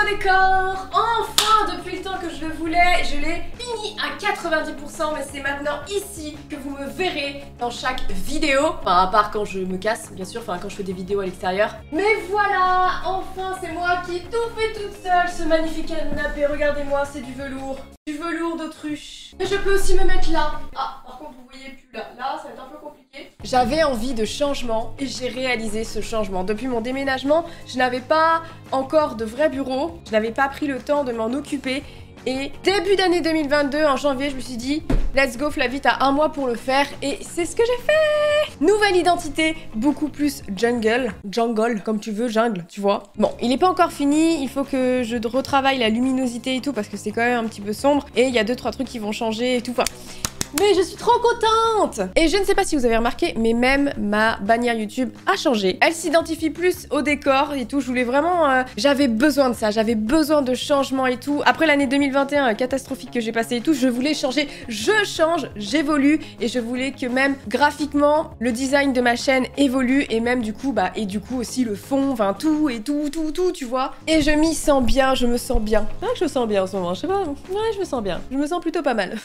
nouveau décor. Enfin, depuis le temps que je le voulais, je l'ai fini à 90%, mais c'est maintenant ici que vous me verrez dans chaque vidéo. Enfin, à part quand je me casse, bien sûr, enfin quand je fais des vidéos à l'extérieur. Mais voilà, enfin c'est moi qui ai tout fait toute seule, ce magnifique canapé, regardez-moi, c'est du velours. Du velours d'autruche. Et je peux aussi me mettre là. Ah, par contre, vous voyez plus là. Là, ça va être un peu compliqué. J'avais envie de changement et j'ai réalisé ce changement. Depuis mon déménagement, je n'avais pas encore de vrai bureau. Je n'avais pas pris le temps de m'en occuper. Et début d'année 2022, en janvier, je me suis dit, let's go Flavie, t'as un mois pour le faire. Et c'est ce que j'ai fait. Nouvelle identité, beaucoup plus jungle, comme tu veux, jungle, tu vois. Bon, il est pas encore fini, il faut que je retravaille la luminosité et tout, parce que c'est quand même un petit peu sombre. Et il y a 2-3 trucs qui vont changer et tout, enfin... Mais je suis trop contente! Et je ne sais pas si vous avez remarqué, mais même ma bannière YouTube a changé. Elle s'identifie plus au décor et tout. Je voulais vraiment... j'avais besoin de ça, j'avais besoin de changement et tout. Après l'année 2021 catastrophique que j'ai passée et tout, je voulais changer. Je change, j'évolue et je voulais que même graphiquement, le design de ma chaîne évolue et même du coup, bah, et du coup aussi le fond, enfin tout, tu vois. Et je m'y sens bien, je me sens bien. Ah, je me sens bien en ce moment, je sais pas. Ouais, je me sens bien. Je me sens plutôt pas mal.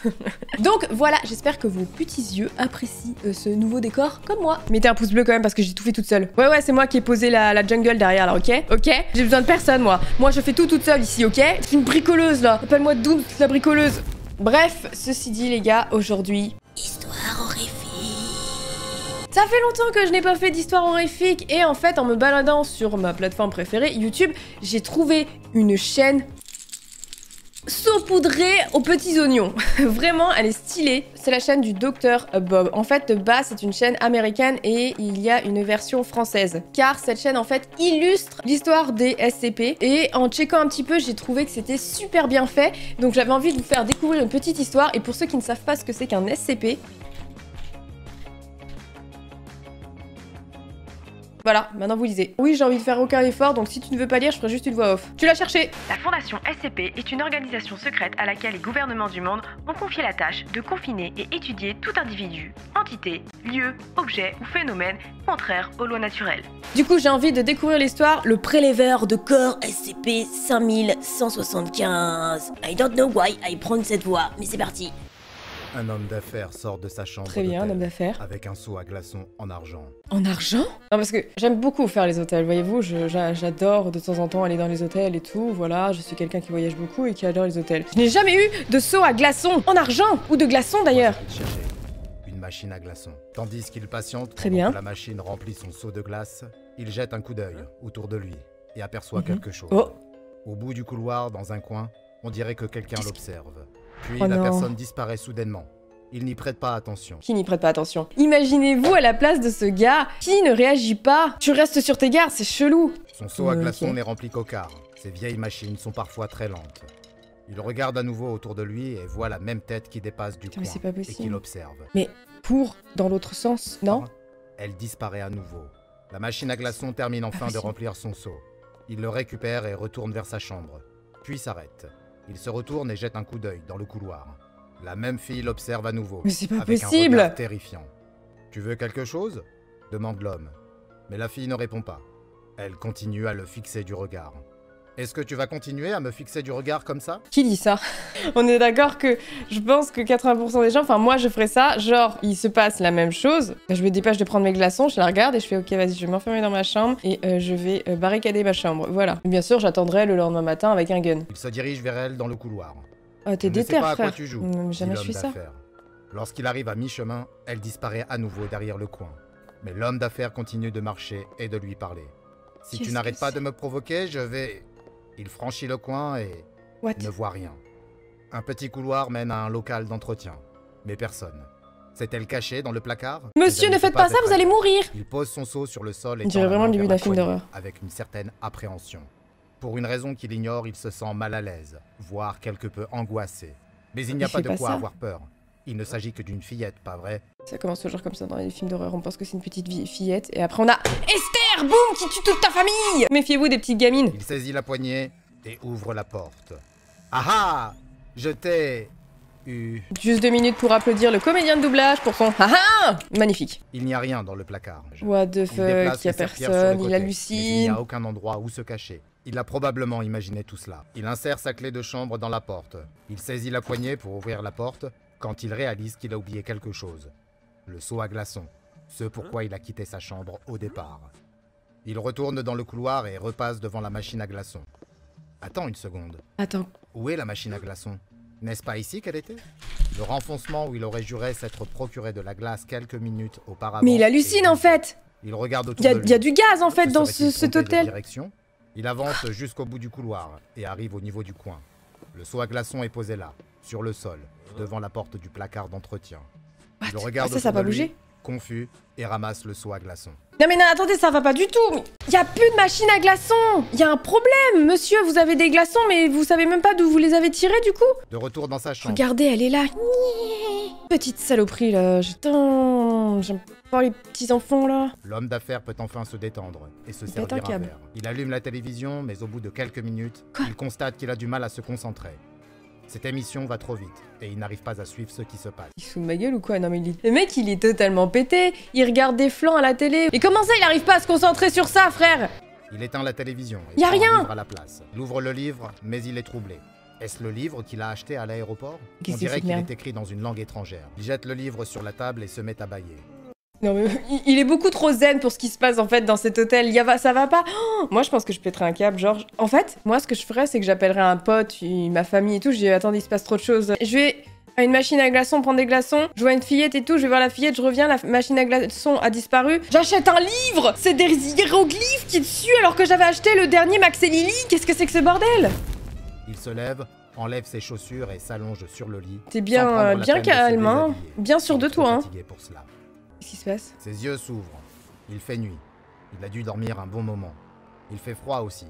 Donc voilà. J'espère que vos petits yeux apprécient ce nouveau décor comme moi. Mettez un pouce bleu quand même parce que j'ai tout fait toute seule. Ouais, c'est moi qui ai posé la jungle derrière là, ok? Ok? J'ai besoin de personne, moi. Moi, je fais tout toute seule ici, ok? C'est une bricoleuse là. Appelle-moi Doom, la bricoleuse. Bref, ceci dit, les gars, aujourd'hui... Histoire horrifique. Ça fait longtemps que je n'ai pas fait d'histoire horrifique et en fait, en me baladant sur ma plateforme préférée, YouTube, j'ai trouvé une chaîne saupoudrée aux petits oignons. Vraiment, elle est stylée. C'est la chaîne du Dr Bob. En fait, de base, c'est une chaîne américaine et il y a une version française. Car cette chaîne, en fait, illustre l'histoire des SCP. Et en checkant un petit peu, j'ai trouvé que c'était super bien fait. Donc j'avais envie de vous faire découvrir une petite histoire. Et pour ceux qui ne savent pas ce que c'est qu'un SCP... Voilà, maintenant vous lisez. Oui, j'ai envie de faire aucun effort, donc si tu ne veux pas lire, je ferai juste une voix off. Tu l'as cherché. La Fondation SCP est une organisation secrète à laquelle les gouvernements du monde ont confié la tâche de confiner et étudier tout individu, entité, lieu, objet ou phénomène contraire aux lois naturelles. Du coup, j'ai envie de découvrir l'histoire. Le prélèveur de corps SCP-5175. I don't know why I prends cette voix, mais c'est parti. Un homme d'affaires sort de sa chambre. Très bien, un homme d'affaires. Avec un seau à glaçons en argent. En argent? Non, parce que j'aime beaucoup faire les hôtels, voyez-vous, j'adore de temps en temps aller dans les hôtels et tout, voilà, je suis quelqu'un qui voyage beaucoup et qui adore les hôtels. Je n'ai jamais eu de seau à glaçons en argent, ou de glaçons d'ailleurs. Une machine à glaçons. Tandis qu'il patiente, très bien, que la machine remplit son seau de glace, il jette un coup d'œil autour de lui et aperçoit quelque chose. Oh. Au bout du couloir, dans un coin, on dirait que quelqu'un l'observe. Puis la personne disparaît soudainement. Il n'y prête pas attention. Qui n'y prête pas attention? Imaginez-vous à la place de ce gars qui ne réagit pas. Tu restes sur tes gardes, c'est chelou. Son seau à glaçons n'est rempli qu'au quart. Ces vieilles machines sont parfois très lentes. Il regarde à nouveau autour de lui et voit la même tête qui dépasse du coin et qui l'observe. Mais dans l'autre sens, non? Elle disparaît à nouveau. La machine à glaçons termine enfin de remplir son seau. Il le récupère et retourne vers sa chambre. Puis s'arrête. Il se retourne et jette un coup d'œil dans le couloir. La même fille l'observe à nouveau. Mais c'est pas avec possible! Un regard terrifiant. Tu veux quelque chose? Demande l'homme. Mais la fille ne répond pas. Elle continue à le fixer du regard. Est-ce que tu vas continuer à me fixer du regard comme ça? Qui dit ça? On est d'accord que je pense que 80% des gens, enfin moi je ferais ça, genre il se passe la même chose, je me dépêche de prendre mes glaçons, je la regarde et je fais ok vas-y je vais m'enfermer dans ma chambre et je vais barricader ma chambre, voilà. Bien sûr j'attendrai le lendemain matin avec un gun. Il se dirige vers elle dans le couloir. Oh t'es déter frère. Quoi tu joues, jamais je fais ça. Lorsqu'il arrive à mi-chemin, elle disparaît à nouveau derrière le coin. Mais l'homme d'affaires continue de marcher et de lui parler. Si tu n'arrêtes pas de me provoquer, je vais... Il franchit le coin et ne voit rien. Un petit couloir mène à un local d'entretien. Mais personne. S'est-elle cachée dans le placard? Monsieur, ne faites pas ça, vous allez mourir! Il pose son seau sur le sol et on dirait vraiment le début d'un film d'horreur. Avec une certaine appréhension. Pour une raison qu'il ignore, il se sent mal à l'aise, voire quelque peu angoissé. Mais il n'y a pas de quoi avoir peur. Il ne s'agit que d'une fillette, pas vrai? Ça commence toujours comme ça dans les films d'horreur, on pense que c'est une petite fillette, et après on a Esther, boum, qui tue toute ta famille! Méfiez-vous des petites gamines. Il saisit la poignée et ouvre la porte. Ah ah! Je t'ai Juste 2 minutes pour applaudir le comédien de doublage pour son haha. Magnifique. Il n'y a rien dans le placard. What the Il fuck, déplace y a les serpillères sur le personne, il côté, mais il hallucine. n'y a aucun endroit où se cacher. Il a probablement imaginé tout cela. Il insère sa clé de chambre dans la porte. Il saisit la poignée pour ouvrir la porte quand il réalise qu'il a oublié quelque chose. Le seau à glaçons. Ce pourquoi il a quitté sa chambre au départ. Il retourne dans le couloir et repasse devant la machine à glaçons. Attends une seconde. Attends. Où est la machine à glaçons? N'est-ce pas ici qu'elle était? Le renfoncement où il aurait juré s'être procuré de la glace quelques minutes auparavant. Mais il hallucine en fait. Il regarde autour Il de lui. y a du gaz en fait Se dans serait-il cet trompé de hôtel. direction? Il avance jusqu'au bout du couloir et arrive au niveau du coin. Le seau à glaçons est posé là, sur le sol, devant la porte du placard d'entretien. Il What? regarde Ah, ça a autour pas de lui, bougé? confus, et ramasse le seau à glaçons. Non mais non, attendez, ça va pas du tout. Il y a plus de machine à glaçons. Il y a un problème, monsieur. Vous avez des glaçons, mais vous savez même pas d'où vous les avez tirés du coup. De retour dans sa chambre, Regardez, elle est là. Petite saloperie là. Putain, j'aime pas les petits enfants là. l'homme d'affaires peut enfin se détendre et se Il pète servir un un câble. verre. Il allume la télévision, mais au bout de quelques minutes, Quoi? il constate qu'il a du mal à se concentrer. Cette émission va trop vite et il n'arrive pas à suivre ce qui se passe. Il se fout de ma gueule ou quoi? Non mais le mec il est totalement pété. Il regarde des flancs à la télé. Et comment ça il arrive pas à se concentrer sur ça, frère? Il éteint la télévision et Y a prend rien. un livre à la place. Il ouvre le livre, mais il est troublé. Est-ce le livre qu'il a acheté à l'aéroport? Qu'est-ce On que c'est dirait cette qu'il merde? est écrit dans une langue étrangère. Il jette le livre sur la table et se met à bâiller. Non mais il est beaucoup trop zen pour ce qui se passe en fait dans cet hôtel. Ça va pas. Oh, moi je pense que je pèterais un câble, genre. En fait, moi ce que je ferais c'est que j'appellerais un pote, ma famille et tout. Je dis attendez, il se passe trop de choses. Je vais à une machine à glaçons prendre des glaçons. Je vois une fillette et tout. Je vais voir la fillette, je reviens. La machine à glaçons a disparu. J'achète un livre. C'est des hiéroglyphes qui est dessus alors que j'avais acheté le dernier Max et Lily. Qu'est-ce que c'est que ce bordel? Il se lève, enlève ses chaussures et s'allonge sur le lit. T'es sans bien, prendre la bien peine de se calme, hein. déshabiller. Bien sûr Il de est trop toi, hein. fatigué pour cela. Qu'est-ce qui se passe? Ses yeux s'ouvrent. Il fait nuit. Il a dû dormir un bon moment. Il fait froid aussi.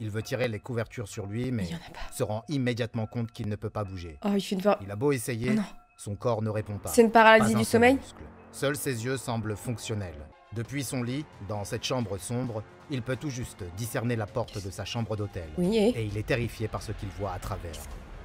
Il veut tirer les couvertures sur lui, mais Il y en a pas. se rend immédiatement compte qu'il ne peut pas bouger. Oh, il fait une fois. Il a beau essayer, Oh non. son corps ne répond pas. C'est une Pas paralysie un du seul sommeil? muscle. Seuls ses yeux semblent fonctionnels. Depuis son lit, dans cette chambre sombre, il peut tout juste discerner la porte de sa chambre d'hôtel. Oui, Et il est terrifié par ce qu'il voit à travers.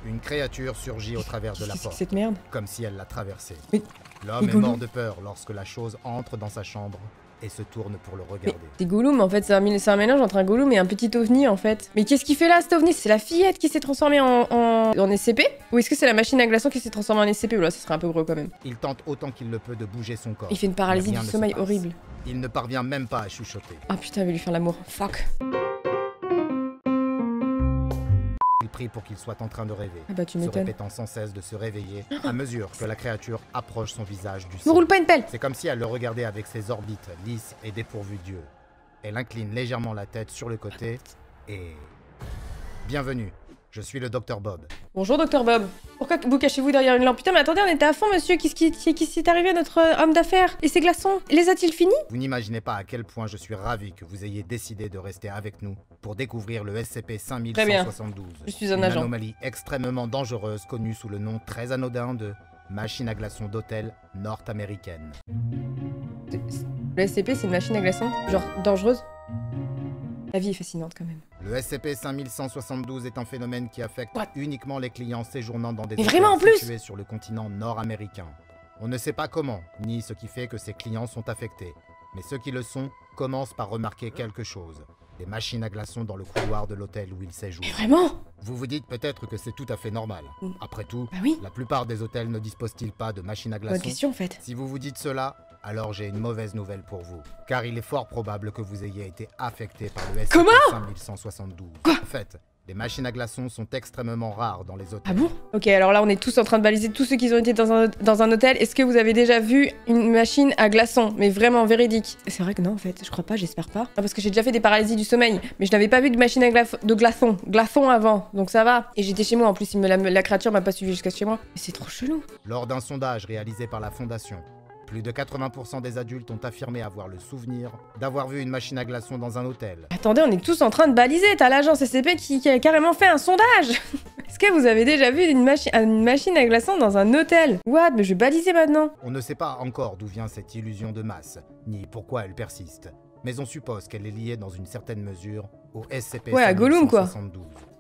Une créature surgit au travers de la Qu'est-ce que c'est que porte, cette merde? comme si elle la traversait. Mais- L'homme est Gollum. mort de peur lorsque la chose entre dans sa chambre et se tourne pour le Mais regarder. c'est Gollum en fait, c'est un mélange entre un Gollum et un petit ovni en fait. Mais qu'est-ce qu'il fait là cet ovni? C'est la fillette qui s'est transformée en SCP? Ou est-ce que c'est la machine à glaçons qui s'est transformée en SCP? Ou là, ça serait un peu gros quand même. Il tente autant qu'il le peut de bouger son corps. Il fait une paralysie Mais rien du ne sommeil se passe. horrible. Il ne parvient même pas à chuchoter. Ah putain, il va lui faire l'amour. Fuck. Il prie pour qu'il soit en train de rêver, Ah bah tu se m'étonnes. répétant sans cesse de se réveiller à mesure que la créature approche son visage du Me sol. roule pas une pelle! C'est comme si elle le regardait avec ses orbites lisses et dépourvues d'yeux. Elle incline légèrement la tête sur le côté et... Bienvenue, je suis le Dr Bob. Bonjour Docteur Bob. Pourquoi vous cachez-vous derrière une lampe? Putain mais attendez, on était à fond monsieur. Qu'est-ce qui est arrivé à notre homme d'affaires? Et ses glaçons? Les a-t-il finis? Vous n'imaginez pas à quel point je suis ravi que vous ayez décidé de rester avec nous pour découvrir le SCP-5172. Je suis un une agent. anomalie extrêmement dangereuse connue sous le nom très anodin de machine à glaçons d'hôtel nord-américaine. Le SCP c'est une machine à glaçons? Genre dangereuse? La vie est fascinante quand même. Le SCP-5172 est un phénomène qui affecte What? uniquement les clients séjournant dans des Mais hôtels vraiment, en plus situés sur le continent nord-américain. On ne sait pas comment, ni ce qui fait que ces clients sont affectés, mais ceux qui le sont commencent par remarquer quelque chose. Des machines à glaçons dans le couloir de l'hôtel où ils séjournent. Mais vraiment? Vous vous dites peut-être que c'est tout à fait normal. Mm. Après tout, Bah oui. la plupart des hôtels ne disposent-ils pas de machines à Bonne glaçons? question en fait. Si vous vous dites cela, alors j'ai une mauvaise nouvelle pour vous. Car il est fort probable que vous ayez été affecté par le SCP-5172. En fait, les machines à glaçons sont extrêmement rares dans les hôtels. Ah bon? Ok, alors là on est tous en train de baliser tous ceux qui ont été dans un hôtel. Est-ce que vous avez déjà vu une machine à glaçons? Mais vraiment véridique. C'est vrai que non en fait, je crois pas, j'espère pas. Non, parce que j'ai déjà fait des paralysies du sommeil, mais je n'avais pas vu de machine à glaçons avant, donc ça va. Et j'étais chez moi en plus, la créature m'a pas suivi jusqu'à chez moi. Mais c'est trop chelou. Lors d'un sondage réalisé par la Fondation, plus de 80% des adultes ont affirmé avoir le souvenir d'avoir vu une machine à glaçons dans un hôtel. Attendez, on est tous en train de baliser. T'as l'agence SCP qui a carrément fait un sondage. Est-ce que vous avez déjà vu une machine à glaçons dans un hôtel? What? Mais je vais baliser maintenant. On ne sait pas encore d'où vient cette illusion de masse, ni pourquoi elle persiste. Mais on suppose qu'elle est liée dans une certaine mesure au SCP-5172. Ouais, à Gollum, quoi.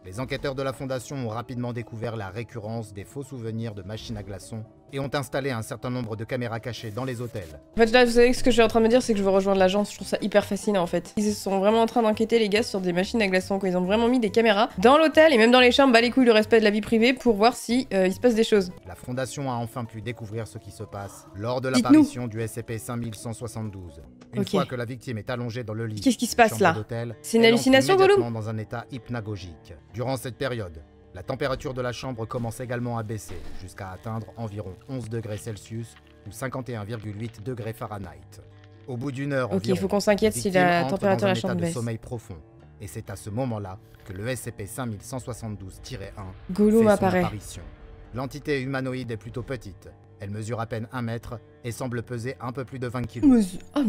Les enquêteurs de la Fondation ont rapidement découvert la récurrence des faux souvenirs de machines à glaçons et ont installé un certain nombre de caméras cachées dans les hôtels. En fait là, vous savez que ce que je suis en train de me dire, c'est que je veux rejoindre l'agence. Je trouve ça hyper fascinant en fait. Ils sont vraiment en train d'enquêter les gars sur des machines à glaçons, quoi. Ils ont vraiment mis des caméras dans l'hôtel et même dans les chambres, bah les couilles le respect de la vie privée pour voir si il se passe des choses. La Fondation a enfin pu découvrir ce qui se passe lors de l'apparition du SCP-5172. Une fois que la victime est allongée dans le lit, qu'est-ce qui se passe là? C'est une hallucination, Gollum? Dans un état hypnagogique. Durant cette période, la température de la chambre commence également à baisser, jusqu'à atteindre environ 11 degrés Celsius ou 51,8 degrés Fahrenheit. Au bout d'une heure environ, il faut qu'on s'inquiète si la température de la chambre baisse. De sommeil profond. Et c'est à ce moment-là que le SCP-5172-1 Gollum apparaît. Apparition. L'entité humanoïde est plutôt petite. Elle mesure à peine 1 mètre et semble peser un peu plus de 20 kg. Mais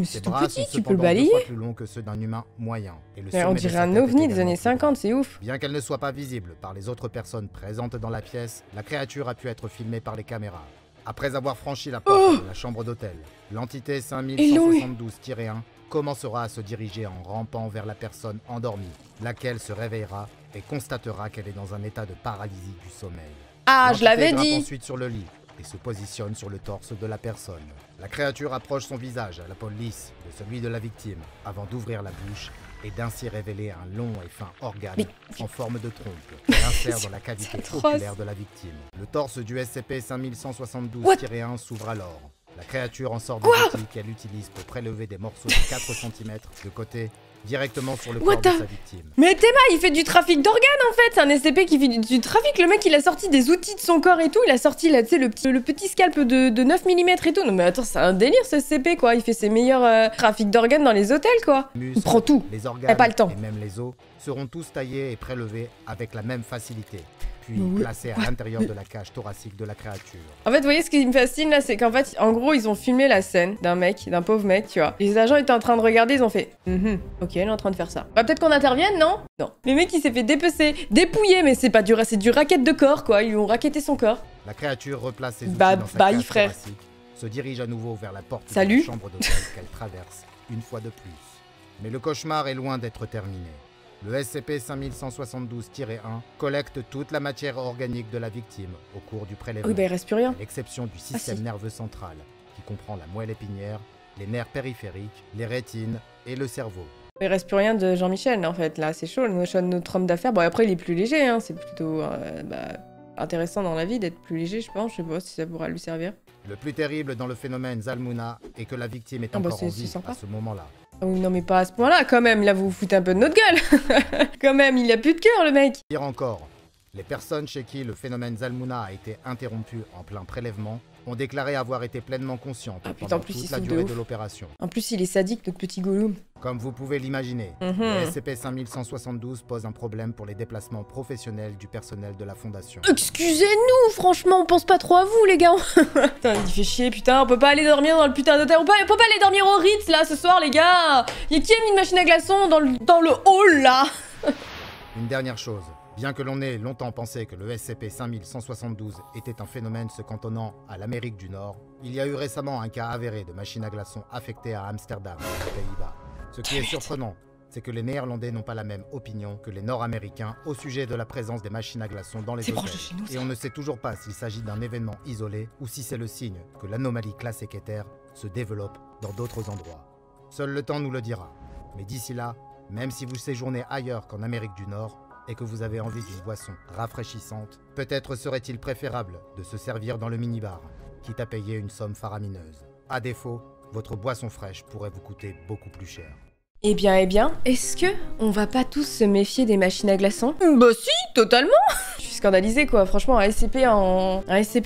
c'est tout petit, tu peux le balayer. Plus long que ceux d'un humain moyen. Et on dirait un ovni des années 50, c'est ouf. Bien qu'elle ne soit pas visible par les autres personnes présentes dans la pièce, la créature a pu être filmée par les caméras. Après avoir franchi la porte de la chambre d'hôtel, l'entité 5172-1 commencera à se diriger en rampant vers la personne endormie, laquelle se réveillera et constatera qu'elle est dans un état de paralysie du sommeil. Ah, je l'avais dit. Ensuite sur le lit et se positionne sur le torse de la personne. La créature approche son visage à la peau lisse de celui de la victime avant d'ouvrir la bouche et d'ainsi révéler un long et fin organe en forme de trompe qui insère dans la cavité oculaire de la victime. Le torse du SCP-5172-1 s'ouvre alors. La créature en sort des outils qu'elle utilise pour prélever des morceaux de 4 cm de côté directement sur le corps de sa victime. Mais Théma, il fait du trafic d'organes en fait. C'est un SCP qui fait du trafic. Le mec, il a sorti des outils de son corps et tout. Il a sorti là, tu sais, le petit scalp de 9 mm et tout. Non mais attends, c'est un délire ce SCP quoi. Il fait ses meilleurs trafics d'organes dans les hôtels quoi. Il prend tout. Les organes pas le temps. Et même les os seront tous taillés et prélevés avec la même facilité. Puis placés à l'intérieur de la cage thoracique de la créature. En fait, vous voyez, ce qui me fascine là, c'est qu'en fait, en gros, ils ont filmé la scène d'un pauvre mec, tu vois. Les agents étaient en train de regarder, ils ont fait ok, elle est en train de faire ça. Bah, peut-être qu'on intervienne, non? Non. Le mec, il s'est fait dépecer, dépouiller, mais c'est pas du c'est du racket de corps, quoi. Ils lui ont racketté son corps. La créature replace ses outils dans sa cage thoracique, se dirige à nouveau vers la porte de la chambre d'hôtel qu'elle traverse une fois de plus. Mais le cauchemar est loin d'être terminé. Le SCP-5172-1 collecte toute la matière organique de la victime au cours du prélèvement. Oui, bah il reste plus rien. À l'exception du système nerveux central, qui comprend la moelle épinière, les nerfs périphériques, les rétines et le cerveau. Il reste plus rien de Jean-Michel, en fait. Là, c'est chaud. Notre homme d'affaires. Bon, après, il est plus léger, hein. C'est plutôt intéressant dans la vie d'être plus léger, je pense. Je sais pas si ça pourra lui servir. Le plus terrible dans le phénomène Zalmouna est que la victime est encore en vie à ce moment-là. Oui, non mais pas à ce point-là, quand même, là vous vous foutez un peu de notre gueule. Quand même, il a plus de cœur le mec. Pire encore, les personnes chez qui le phénomène Zalmouna a été interrompu en plein prélèvement ont déclaré avoir été pleinement conscientes pendant toute la durée de l'opération. En plus, il est sadique, notre petit Gollum. Comme vous pouvez l'imaginer, le SCP-5172 pose un problème pour les déplacements professionnels du personnel de la Fondation. Excusez-nous, franchement, on pense pas trop à vous, les gars. Putain, il fait chier, putain, on peut pas aller dormir dans le putain d'hôtel. On peut pas aller dormir au Ritz, là, ce soir, les gars. Qui a mis une machine à glaçons dans le hall, là? Une dernière chose. Bien que l'on ait longtemps pensé que le SCP-5172 était un phénomène se cantonnant à l'Amérique du Nord, il y a eu récemment un cas avéré de machine à glaçons affectée à Amsterdam, aux Pays-Bas. Ce qui est surprenant, c'est que les Néerlandais n'ont pas la même opinion que les Nord-Américains au sujet de la présence des machines à glaçons dans les hôtels. Et on ne sait toujours pas s'il s'agit d'un événement isolé ou si c'est le signe que l'anomalie classée Keter se développe dans d'autres endroits. Seul le temps nous le dira. Mais d'ici là, même si vous séjournez ailleurs qu'en Amérique du Nord, et que vous avez envie d'une boisson rafraîchissante, peut-être serait-il préférable de se servir dans le minibar, quitte à payer une somme faramineuse. À défaut, votre boisson fraîche pourrait vous coûter beaucoup plus cher. Eh bien, est-ce que on va pas tous se méfier des machines à glaçons? Bah si, totalement. Je suis scandalisée quoi, franchement, un SCP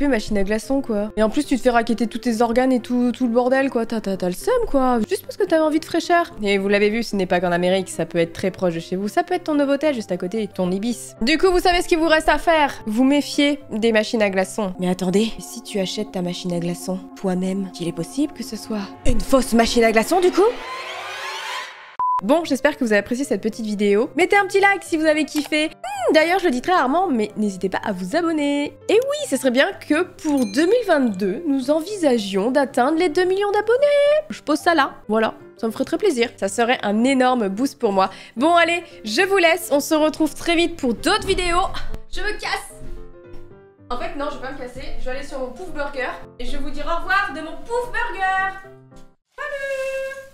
machine à glaçons quoi. Et en plus tu te fais racketter tous tes organes et tout le bordel quoi, t'as le seum quoi, juste parce que t'avais envie de fraîcheur. Et vous l'avez vu, ce n'est pas qu'en Amérique, ça peut être très proche de chez vous, ça peut être ton Novotel juste à côté, ton Ibis. Du coup, vous savez ce qu'il vous reste à faire, vous méfiez des machines à glaçons. Mais attendez, si tu achètes ta machine à glaçons toi-même, qu'il est possible que ce soit une fausse machine à glaçons du coup? Bon, j'espère que vous avez apprécié cette petite vidéo. Mettez un petit like si vous avez kiffé. D'ailleurs, je le dis très rarement, mais n'hésitez pas à vous abonner. Et oui, ce serait bien que pour 2022, nous envisagions d'atteindre les 2 millions d'abonnés. Je pose ça là, voilà. Ça me ferait très plaisir. Ça serait un énorme boost pour moi. Bon, allez, je vous laisse. On se retrouve très vite pour d'autres vidéos. Je me casse. En fait, non, je vais pas me casser. Je vais aller sur mon Pouf Burger et je vais vous dire au revoir de mon Pouf Burger. Salut!